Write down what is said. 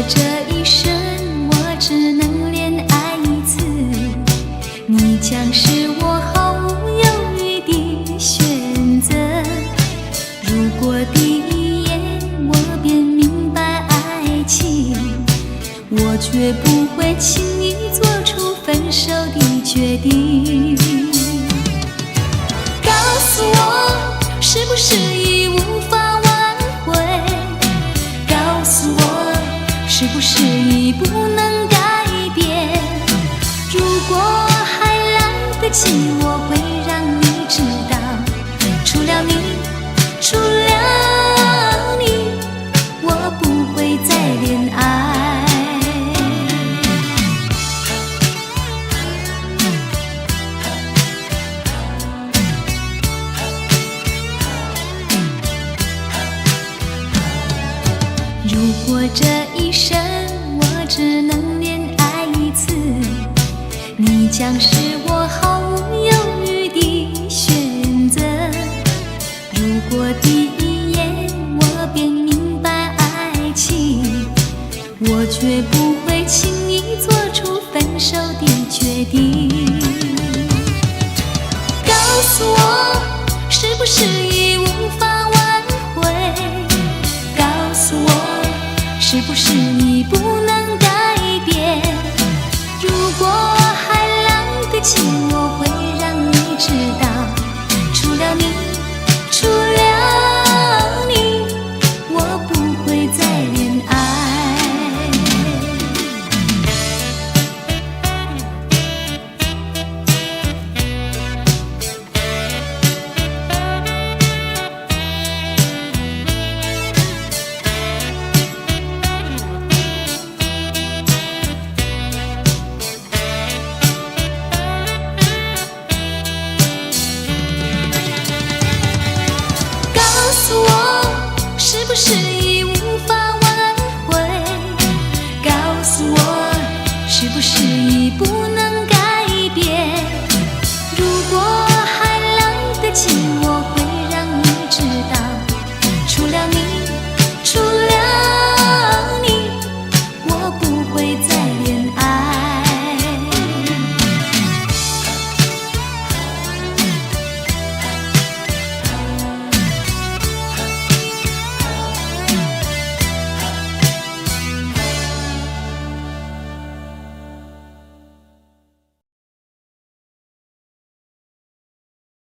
这一生我只能恋爱一次，你将是我毫无犹豫的选择。如果第一眼我便明白爱情，我绝不会轻易做出分手的决定。告诉我，是不是已无法挽回？告诉我，是不是已不能改变？如果还来得及，我会让你知道，除了你，除了你，我不会再恋爱。如果这一生我只能恋爱一次，你将是我毫无犹豫的选择。如果第一眼我便明白爱情，我绝不会轻易做出分手的决定。告诉我，是不是已无法挽回？告诉我，是不是已不能改变？如果还来得及，我会让你知道，除了你，除了你，我不会再恋爱。告诉我，是不是已无法挽回？告诉我，是不是已不能改变？如果还来得及，